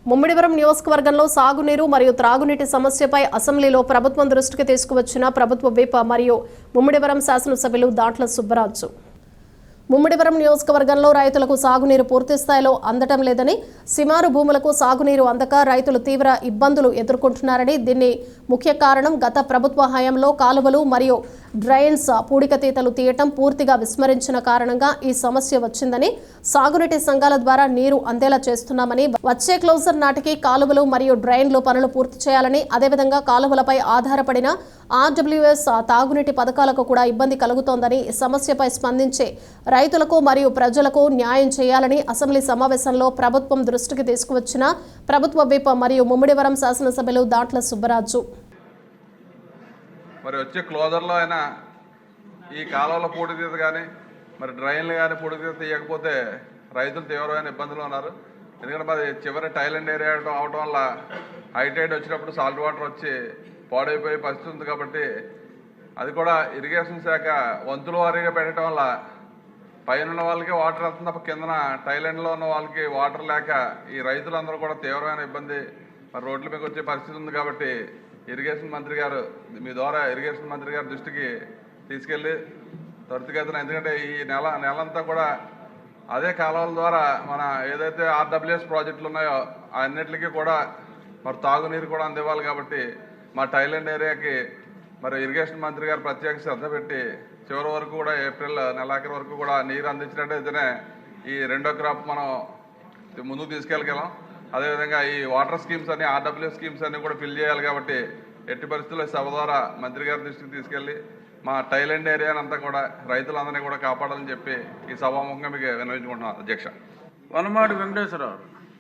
ముమ్మిడివరం నియోజకవర్గంలో సాగునీరు మరియు త్రాగునీటి సమస్యపై అసెంబ్లీలో ప్రభుత్వం దృష్టికి తీసుకువచ్చిన ప్రభుత్వ విప్ మరియు ముమ్మిడివరం శాసనసభ్యులు దాంట్ల సుబ్బరాజు. ముమ్మిడివరం నియోజకవర్గంలో రైతులకు సాగునీరు పూర్తి స్థాయిలో అందటం లేదని, సిమారు భూములకు సాగునీరు అందక రైతులు తీవ్ర ఇబ్బందులు ఎదుర్కొంటున్నారని, దీన్ని ముఖ్య కారణం గత ప్రభుత్వ హయాంలో కాలువలు మరియు డ్రైన్స్ పూడికతీతలు తీయటం పూర్తిగా విస్మరించిన కారణంగా ఈ సమస్య వచ్చిందని, సాగునీటి సంఘాల ద్వారా నీరు అందేలా చేస్తున్నామని, వచ్చే క్లోజర్ నాటికి కాలువలు మరియు డ్రైన్లు పనులు పూర్తి చేయాలని, అదేవిధంగా కాలువలపై ఆధారపడిన ఆర్డబ్ల్యూఎస్ తాగునీటి పథకాలకు కూడా ఇబ్బంది కలుగుతోందని, సమస్యపై స్పందించే రైతులకు మరియు ప్రజలకు న్యాయం చేయాలని అసెంబ్లీ సమావేశంలో ప్రభుత్వం దృష్టికి తీసుకువచ్చిన ప్రభుత్వ విప్ మరియు ముమ్మిడివరం శాసనసభ్యులు దాంట్ల సుబ్బరాజు. మరి వచ్చే క్లోజర్లో అయినా ఈ కాలంలో పూడితీత కానీ మరి డ్రైన్లు కానీ పూడితీత తీయకపోతే రైతులు తీవ్రమైన ఇబ్బందులు ఉన్నారు. ఎందుకంటే మరి చివరి టైలెండ్ ఏరియా అవడం వల్ల హైటైడ్ వచ్చినప్పుడు సాల్ట్ వాటర్ వచ్చి పాడైపోయే పరిస్థితి ఉంది. కాబట్టి అది కూడా ఇరిగేషన్ శాఖ వంతుల వారీగా పెట్టడం వల్ల పైన ఉన్న వాళ్ళకి వాటర్ వెళ్తుంది తప్ప కిందన టైలెండ్లో ఉన్న వాళ్ళకి వాటర్ లేక ఈ రైతులందరూ కూడా తీవ్రమైన ఇబ్బంది మరి రోడ్ల మీద వచ్చే పరిస్థితి ఉంది. కాబట్టి ఇరిగేషన్ మంత్రి గారు మీ ద్వారా ఇరిగేషన్ మంత్రి గారి దృష్టికి తీసుకెళ్ళి త్వరితగతిన, ఎందుకంటే ఈ నెలంతా కూడా అదే కాలువల ద్వారా మన ఏదైతే ఆర్డబ్ల్యూఎస్ ప్రాజెక్టులు ఉన్నాయో అన్నిటికీ కూడా మరి తాగునీరు కూడా అందివ్వాలి. కాబట్టి మా టైలెండ్ ఏరియాకి మరి ఇరిగేషన్ మంత్రి గారు ప్రత్యేక శ్రద్ధ పెట్టి చివరి వరకు కూడా ఏప్రిల్ నెలాఖరు వరకు కూడా నీరు అందించినట్టయితేనే ఈ రెండో క్రాప్ మనం ముందుకు తీసుకెళ్ళగలం. అదేవిధంగా ఈ వాటర్ స్కీమ్స్ అన్ని ఆర్డబ్ల్యూ స్కీమ్స్ అన్ని కూడా ఫిల్ చేయాలి. కాబట్టి ఎట్టి పరిస్థితుల్లో సభ ద్వారా మంత్రి గారి దృష్టికి తీసుకెళ్ళి మా టైలెండ్ ఏరియాని అంతా కూడా రైతులందరినీ కూడా కాపాడాలని చెప్పి ఈ సభాముఖంగా మీకు విన్నవించుకుంటున్నాను. అధ్యక్ష వనమాడి వెంకటేశ్వరరావు.